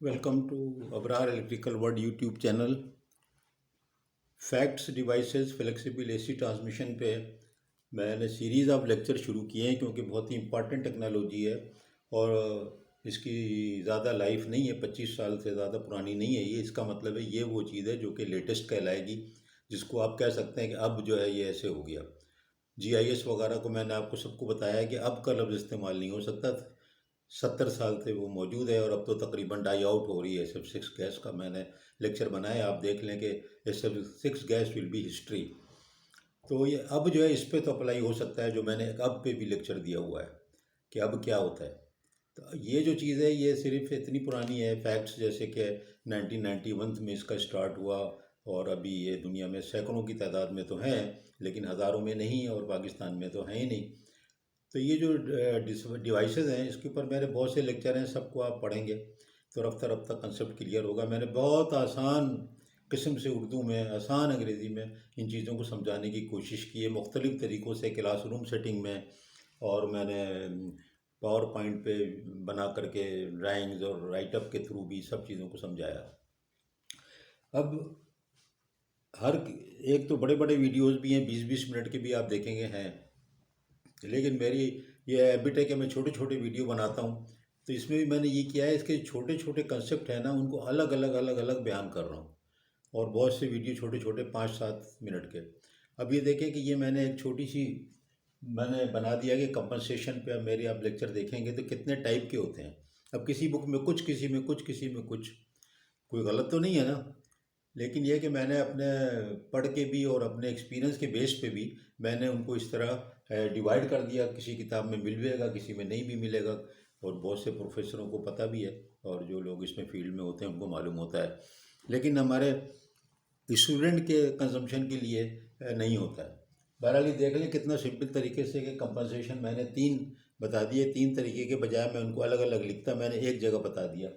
Welcome to Abrar electrical world YouTube channel. FACTS devices flexible AC transmission पे मैंने series of lecture शुरू किए हैं क्योंकि बहुत ही इम्पॉर्टेंट टेक्नोलॉजी है और इसकी ज़्यादा लाइफ नहीं है, 25 साल से ज़्यादा पुरानी नहीं है ये। इसका मतलब है ये वो चीज़ है जो कि लेटेस्ट कहलाएगी, जिसको आप कह सकते हैं कि अब जो है ये ऐसे हो गया। जीआईएस वगैरह को मैंने आपको सबको बताया है कि अब का लफ्ज़ इस्तेमाल नहीं हो सकता। 70 साल से वो मौजूद है और अब तो तकरीबन डाई आउट हो रही है। SF6 गैस का मैंने लेक्चर बनाया, आप देख लें कि SF6 gas will be history. तो ये अब जो है इस पे तो अप्लाई हो सकता है, जो मैंने अब पे भी लेक्चर दिया हुआ है कि अब क्या होता है। तो ये जो चीज़ है ये सिर्फ इतनी पुरानी है, फैक्ट्स जैसे कि 1991 में इसका स्टार्ट हुआ और अभी ये दुनिया में सैकड़ों की तादाद में तो हैं, लेकिन हज़ारों में नहीं, और पाकिस्तान में तो हैं ही नहीं। तो ये जो डिवाइसेस हैं इसके ऊपर मेरे बहुत से लेक्चर हैं, सबको आप पढ़ेंगे तो रफ्ता रफ्ता कंसेप्ट क्लियर होगा। मैंने बहुत आसान किस्म से उर्दू में, आसान अंग्रेज़ी में इन चीज़ों को समझाने की कोशिश की है, मुख्तलिफ़ तरीक़ों से क्लासरूम सेटिंग में। और मैंने पावर पॉइंट पे बना करके ड्राइंग्स और राइटअप के थ्रू भी सब चीज़ों को समझाया। अब हर एक तो बड़े बड़े वीडियोस भी हैं, 20-20 मिनट के भी आप देखेंगे हैं, लेकिन मेरी ये हैबिट है कि मैं छोटे छोटे वीडियो बनाता हूँ। तो इसमें भी मैंने ये किया है, इसके छोटे छोटे कंसेप्ट हैं ना, उनको अलग अलग अलग अलग बयान कर रहा हूँ। और बहुत से वीडियो छोटे छोटे 5-7 मिनट के। अब ये देखें कि ये मैंने एक छोटी सी मैंने बना दिया कि कंपनसेशन पे। अब मेरे आप लेक्चर देखेंगे तो कितने टाइप के होते हैं। अब किसी बुक में कुछ, किसी में कुछ, किसी में कुछ, कोई गलत तो नहीं है ना। लेकिन यह कि मैंने अपने पढ़ के भी और अपने एक्सपीरियंस के बेस पे भी मैंने उनको इस तरह डिवाइड कर दिया। किसी किताब में मिल जाएगा, किसी में नहीं भी मिलेगा, और बहुत से प्रोफेसरों को पता भी है और जो लोग इसमें फील्ड में होते हैं उनको मालूम होता है, लेकिन हमारे स्टूडेंट के कंजम्पशन के लिए नहीं होता है। बहरहाल ये देख लें कितना सिंपल तरीके से कि कंपनसेशन मैंने 3 बता दिए। 3 तरीके के बजाय मैं उनको अलग अलग लिखता, मैंने एक जगह बता दिया।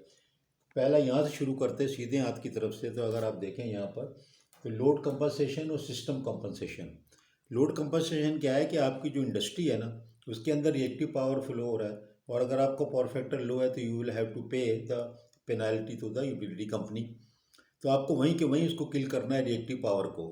पहला यहाँ से शुरू करते सीधे हाथ की तरफ से। तो अगर आप देखें यहाँ पर, तो लोड कंपनसेशन और सिस्टम कंपनसेशन। लोड कंपनसेशन क्या है कि आपकी जो इंडस्ट्री है ना, उसके अंदर रिएक्टिव पावर फ्लो हो रहा है, और अगर आपका पावर फैक्टर लो है तो you will have to pay the penalty to the utility company. तो आपको वहीं के वहीं उसको किल करना है, रिएक्टिव पावर को।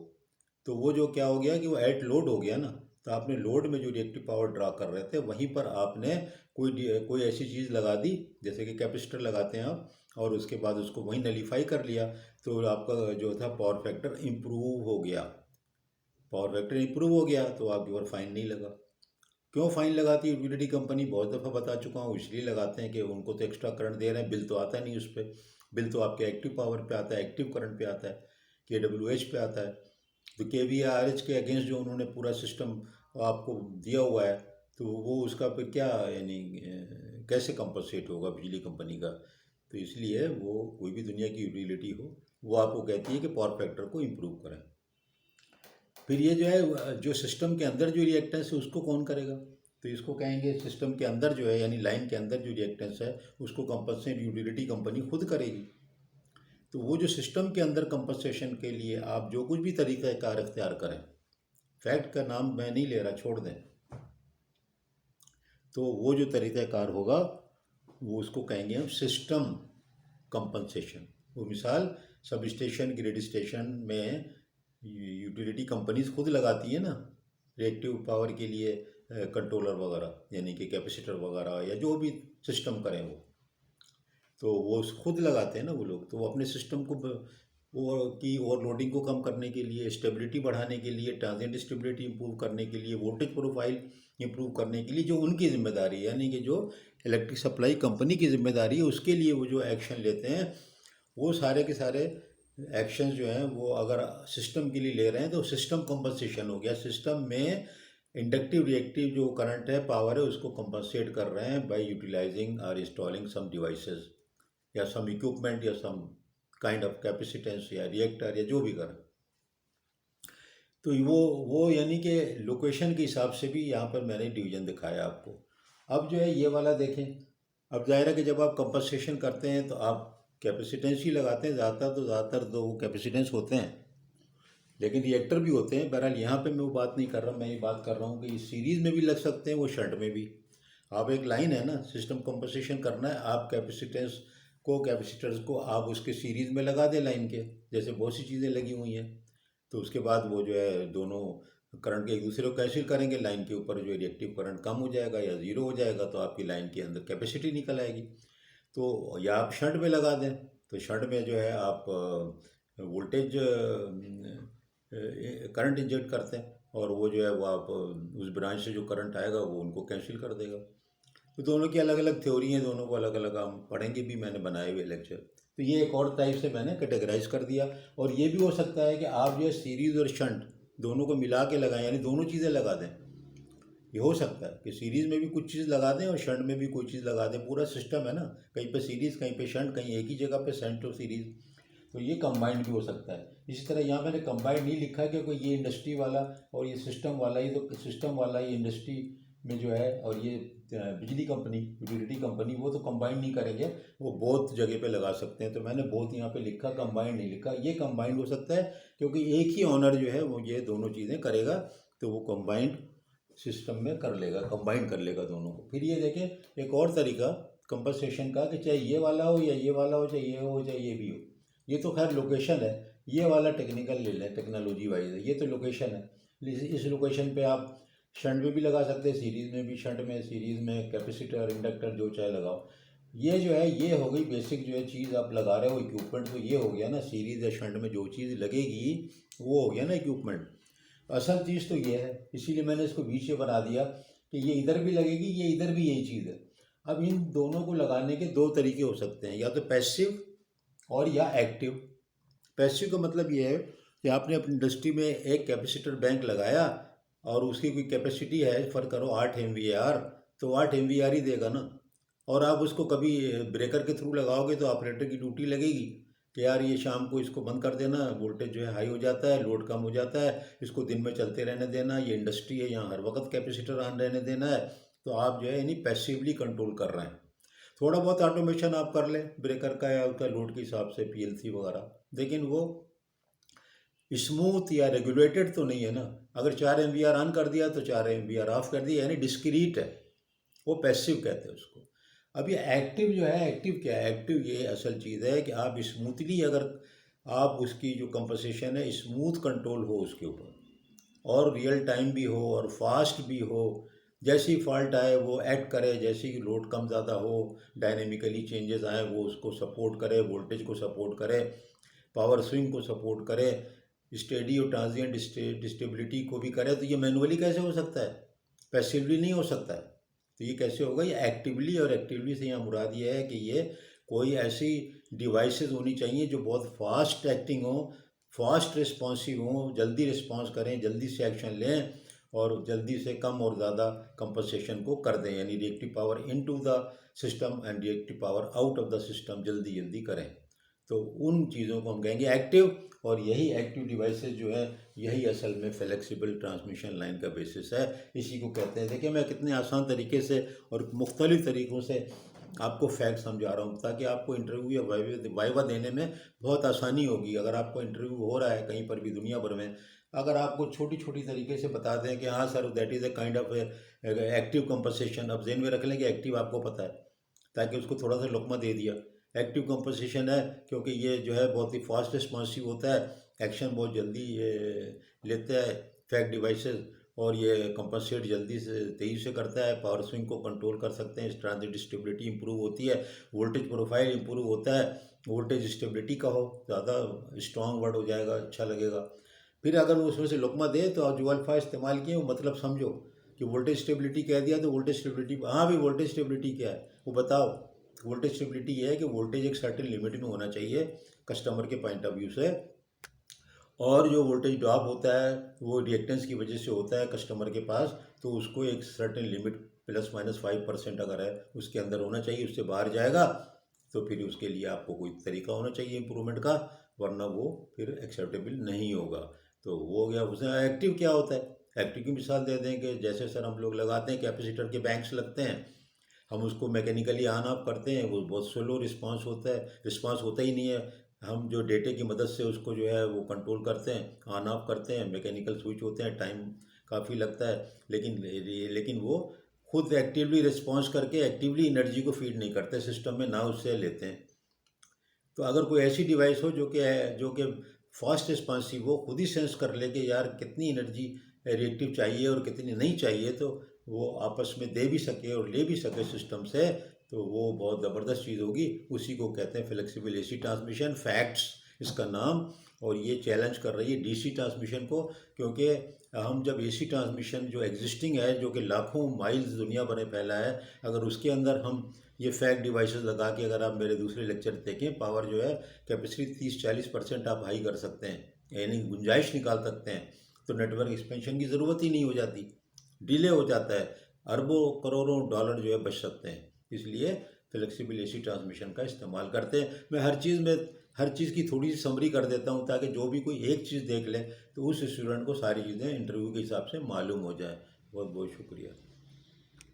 तो वो जो क्या हो गया कि वो एट लोड हो गया ना, तो आपने लोड में जो रिएक्टिव पावर ड्रा कर रहे थे वहीं पर आपने कोई ऐसी चीज़ लगा दी, जैसे कि कैपेसिटर लगाते हैं आप, और उसके बाद उसको वहीं नलीफाई कर लिया। तो आपका जो था पावर फैक्टर इम्प्रूव हो गया। पावर फैक्टर इम्प्रूव हो गया तो आपके ऊपर फाइन नहीं लगा। क्यों फ़ाइन लगाती है यूटिलिटी कंपनी, बहुत दफ़ा बता चुका हूँ। इसलिए लगाते हैं कि उनको तो एक्स्ट्रा करंट दे रहे हैं, बिल तो आता नहीं उस पर। बिल तो आपके एक्टिव पावर पे आता है, एक्टिव करंट पे आता है, KWH पे आता है। तो KVA RH के अगेंस्ट जो उन्होंने पूरा सिस्टम आपको दिया हुआ है, तो वो उसका फिर क्या, यानी कैसे कंपनसेट होगा बिजली कंपनी का। तो इसलिए वो कोई भी दुनिया की यूटिलिटी हो, वो आपको कहती है कि पावर फैक्टर को इम्प्रूव करें। फिर ये जो है जो सिस्टम के अंदर जो रिएक्टेंस है उसको कौन करेगा, तो इसको कहेंगे सिस्टम के अंदर जो है, यानी लाइन के अंदर जो रिएक्टेंस है उसको कंपनसेट यूटिलिटी कंपनी खुद करेगी। तो वो जो सिस्टम के अंदर कंपनसेशन के लिए आप जो कुछ भी तरीका कार इख्तियार करें, फैक्ट का नाम मैं नहीं ले रहा, छोड़ दें, तो वो जो तरीका कार होगा वो उसको कहेंगे हम सिस्टम कंपनसेशन। वो मिसाल सब स्टेशन, ग्रिड स्टेशन में यूटिलिटी कंपनीज खुद लगाती है ना रिएक्टिव पावर के लिए कंट्रोलर वगैरह, यानी कि कैपेसिटर वगैरह, या जो भी सिस्टम करें वो, तो वो खुद लगाते हैं ना वो लोग। तो वो अपने सिस्टम को वो की ओवरलोडिंग को कम करने के लिए, स्टेबिलिटी बढ़ाने के लिए, ट्रांजिएंट स्टेबिलिटी इंप्रूव करने के लिए, वोल्टेज प्रोफाइल इंप्रूव करने के लिए जो उनकी जिम्मेदारी है, यानी कि जो इलेक्ट्रिक सप्लाई कंपनी की जिम्मेदारी है, उसके लिए वो जो एक्शन लेते हैं, वो सारे के सारे एक्शन जो हैं वो अगर सिस्टम के लिए ले रहे हैं तो सिस्टम कंपनसेशन हो गया। सिस्टम में इंडक्टिव रिएक्टिव जो करंट है, पावर है, उसको कंपनसेट कर रहे हैं बाय यूटिलाइजिंग और इंस्टॉलिंग सम डिवाइसेस या सम इक्विपमेंट या सम काइंड ऑफ कैपेसिटेंस या रिएक्टर या जो भी करें। तो वो यानी कि लोकेशन के हिसाब से भी यहाँ पर मैंने डिवीज़न दिखाया आपको। अब जो है ये वाला देखें। अब जाहिर है कि जब आप कंपनसेशन करते हैं तो आप कैपेसिटेंस ही लगाते हैं ज़्यादातर, तो ज़्यादातर तो वो कैपेसिटेंस होते हैं, लेकिन रिएक्टर भी होते हैं। बहरहाल यहाँ पे मैं वो बात नहीं कर रहा, मैं ये बात कर रहा हूँ कि सीरीज़ में भी लग सकते हैं, वो शंट में भी। आप एक लाइन है ना, सिस्टम कंपनसेशन करना है, आप कैपेसिटेंस को कैपेसिटर्स को आप उसके सीरीज़ में लगा दें लाइन के, जैसे बहुत सी चीज़ें लगी हुई हैं। तो उसके बाद वो जो है दोनों करंट के एक दूसरे को कैंसिल करेंगे, लाइन के ऊपर जो रिएक्टिव करंट कम हो जाएगा या ज़ीरो हो जाएगा, तो आपकी लाइन के अंदर कैपेसिटी निकल आएगी। तो या आप शंट में लगा दें, तो शंट में जो है आप वोल्टेज करंट इंजेक्ट करते हैं, और वो जो है वो आप उस ब्रांच से जो करंट आएगा वो उनको कैंसिल कर देगा। तो दोनों की अलग अलग थ्योरी है, दोनों को अलग अलग हम पढ़ेंगे भी, मैंने बनाए हुए लेक्चर। तो ये एक और टाइप से मैंने कैटेगराइज कर दिया। और ये भी हो सकता है कि आप जो है सीरीज़ और शंट दोनों को मिला के लगाएं, यानी दोनों चीज़ें लगा दें। ये हो सकता है कि सीरीज़ में भी कुछ चीज़ लगा दें और शंट में भी कोई चीज़ लगा दें, पूरा सिस्टम है ना, कहीं पे सीरीज़ कहीं पे शंट, कहीं एक ही जगह पे शंट और सीरीज़। तो ये कंबाइंड भी हो सकता है। इसी तरह यहाँ मैंने कंबाइंड नहीं लिखा क्योंकि ये इंडस्ट्री वाला और ये सिस्टम वाला, ये तो सिस्टम वाला ये इंडस्ट्री में जो है, और ये बिजली कंपनी, यूटिलिटी कंपनी, वो तो कंबाइंड नहीं करेंगे, वो बहुत जगह पे लगा सकते हैं। तो मैंने बहुत यहाँ पे लिखा, कंबाइंड नहीं लिखा। ये कंबाइंड हो सकता है क्योंकि एक ही ऑनर जो है वो ये दोनों चीज़ें करेगा, तो वो कंबाइंड सिस्टम में कर लेगा, कंबाइन कर लेगा दोनों को। फिर ये देखें एक और तरीका कंपनसेशन का, कि चाहे ये वाला हो या ये वाला हो, चाहे ये हो चाहे ये भी हो। ये तो खैर लोकेशन है, ये वाला टेक्निकल ले लें, टेक्नोलॉजी वाइज है, ये तो लोकेशन है। इस लोकेशन पे आप शंट में भी लगा सकते हैं, सीरीज़ में भी, शंट में, सीरीज़ में, कैपेसिटर, इंडक्टर, जो चाहे लगाओ। ये जो है ये हो गई बेसिक जो है चीज़ आप लगा रहे हो इक्विपमेंट, तो ये हो गया ना सीरीज़ या शंट में जो चीज़ लगेगी वो हो गया ना इक्विपमेंट। असल चीज़ तो ये है, इसीलिए मैंने इसको बीच में बना दिया कि ये इधर भी लगेगी, ये इधर भी यही चीज़ है। अब इन दोनों को लगाने के दो तरीके हो सकते हैं, या तो पैसिव और या एक्टिव। पैसिव का मतलब ये है कि आपने अपनी इंडस्ट्री में एक कैपेसिटर बैंक लगाया और उसकी कोई कैपेसिटी है, फर्क करो 8 MVAR, तो 8 MVAR ही देगा ना। और आप उसको कभी ब्रेकर के थ्रू लगाओगे तो ऑपरेटर की ड्यूटी लगेगी कि यार ये शाम को इसको बंद कर देना, वोल्टेज जो है हाई हो जाता है, लोड कम हो जाता है, इसको दिन में चलते रहने देना, ये इंडस्ट्री है यहाँ हर वक्त कैपेसिटर ऑन रहने देना है। तो आप जो है यानी पैसिवली कंट्रोल कर रहे हैं। थोड़ा बहुत ऑटोमेशन आप कर लें ब्रेकर का या उसका लोड के हिसाब से, पीएलसी वगैरह, लेकिन वो स्मूथ या रेगुलेटेड तो नहीं है ना। अगर 4 MVAR ऑन कर दिया तो 4 MVAR ऑफ कर दिया, यानी डिस्क्रीट है, वो पैसिव कहते हैं उसको। अब ये एक्टिव जो है, एक्टिव क्या है? एक्टिव ये असल चीज़ है कि आप स्मूथली, अगर आप उसकी जो कंपनसेशन है स्मूथ कंट्रोल हो उसके ऊपर, और रियल टाइम भी हो और फास्ट भी हो, जैसी फॉल्ट आए वो एक्ट करे, जैसे कि लोड कम ज़्यादा हो, डायनेमिकली चेंजेस आए वो उसको सपोर्ट करे, वोल्टेज को सपोर्ट करे, पावर स्विंग को सपोर्ट करे, स्टेडी और ट्रांजिएंट डिस्टेबिलिटी को भी करे। तो ये मैनुअली कैसे हो सकता है? पैसिवली नहीं हो सकता है। तो ये कैसे होगा? ये एक्टिवली, और एक्टिवली से यहाँ मुराद ये है कि ये कोई ऐसी डिवाइसेस होनी चाहिए जो बहुत फास्ट एक्टिंग हो, फास्ट रिस्पॉन्सिव हो, जल्दी रिस्पॉन्स करें, जल्दी से एक्शन लें, और जल्दी से कम और ज़्यादा कंपनसेशन को कर दें, यानी reactive power into the system and reactive power out of the system जल्दी जल्दी करें। तो उन चीज़ों को हम कहेंगे एक्टिव। और यही एक्टिव डिवाइसेस जो है यही असल में फ्लेक्सिबल ट्रांसमिशन लाइन का बेसिस है, इसी को कहते हैं। देखिए मैं कितने आसान तरीके से और मुख्तलिफ तरीक़ों से आपको फैक्ट समझा रहा हूँ, ताकि आपको इंटरव्यू या वाइवा देने में बहुत आसानी होगी। अगर आपको इंटरव्यू हो रहा है कहीं पर भी दुनिया भर में, अगर आपको छोटी छोटी तरीके से बता दें कि हाँ sir that is a kind of active compensation, अब जेन में रख लें कि एक्टिव आपको पता है, ताकि उसको थोड़ा सा लुकमा दे दिया। एक्टिव कंपनसेशन है क्योंकि ये जो है बहुत ही फास्ट रिस्पॉन्सिव होता है, एक्शन बहुत जल्दी लेता है फैक्ट डिवाइसेस, और ये कंपनसेट जल्दी से तेज़ी से करता है, पावर स्विंग को कंट्रोल कर सकते हैं, ट्रांजिट स्टेबिलिटी इंप्रूव होती है, वोल्टेज प्रोफाइल इंप्रूव होता है। वोल्टेज स्टेबिलिटी का हो, ज़्यादा स्ट्रॉन्ग वर्ड हो जाएगा, अच्छा लगेगा। फिर अगर वो उसमें से लुकमा दे तो आप जो अल्फा इस्तेमाल किए वो मतलब समझो, कि वोल्टेज स्टेबिलिटी कह दिया तो वोल्टेज स्टेबिलिटी, हाँ भी वोल्टेज स्टेबिलिटी क्या है वो बताओ। वोल्टेज स्टेबिलिटी ये है कि वोल्टेज एक सर्टेन लिमिट में होना चाहिए कस्टमर के पॉइंट ऑफ व्यू से, और जो वोल्टेज ड्रॉप होता है वो रिएक्टेंस की वजह से होता है कस्टमर के पास, तो उसको एक सर्टेन लिमिट ±5% अगर है उसके अंदर होना चाहिए, उससे बाहर जाएगा तो फिर उसके लिए आपको कोई तरीका होना चाहिए इम्प्रूवमेंट का, वरना वो फिर एक्सेप्टेबल नहीं होगा। तो वो हो गया। उसमें एक्टिव क्या होता है? एक्टिव की मिसाल दे दें कि जैसे सर हम लोग लगाते हैं कैपेसिटर के बैंक्स लगते हैं, हम उसको मैकेनिकली ऑन ऑफ करते हैं, वो बहुत स्लो रिस्पांस होता है, रिस्पांस होता ही नहीं है। हम जो डेटे की मदद से उसको जो है वो कंट्रोल करते हैं, ऑन ऑफ करते हैं, मैकेनिकल स्विच होते हैं, टाइम काफ़ी लगता है, लेकिन वो खुद एक्टिवली रिस्पॉन्स करके एक्टिवली एनर्जी को फीड नहीं करते सिस्टम में, ना उससे लेते हैं। तो अगर कोई ऐसी डिवाइस हो जो कि फास्ट रिस्पॉन्सिव हो, खुद ही सेंस कर ले कि यार कितनी एनर्जी रिएक्टिव चाहिए और कितनी नहीं चाहिए, तो वो आपस में दे भी सके और ले भी सके सिस्टम से, तो वो बहुत ज़बरदस्त चीज़ होगी। उसी को कहते हैं फ्लेक्सिबल एसी ट्रांसमिशन, फैक्ट्स इसका नाम। और ये चैलेंज कर रही है डीसी ट्रांसमिशन को, क्योंकि हम जब एसी ट्रांसमिशन जो एग्जिस्टिंग है, जो कि लाखों माइल्स दुनिया भर में फैला है, अगर उसके अंदर हम ये फैक्ट डिवाइसेस लगा के, अगर आप मेरे दूसरे लेक्चर देखें, पावर जो है कैपेसिटी 30-40% आप हाई कर सकते हैं, यानी गुंजाइश निकाल सकते हैं, तो नेटवर्क एक्सपेंशन की ज़रूरत ही नहीं हो जाती, डिले हो जाता है, अरबों करोड़ों डॉलर जो है बच सकते हैं। इसलिए फ्लेक्सिबल एसी ट्रांसमिशन का इस्तेमाल करते हैं। मैं हर चीज़ की थोड़ी सी समरी कर देता हूँ, ताकि जो भी कोई एक चीज़ देख ले तो उस स्टूडेंट को सारी चीज़ें इंटरव्यू के हिसाब से मालूम हो जाए। बहुत बहुत शुक्रिया।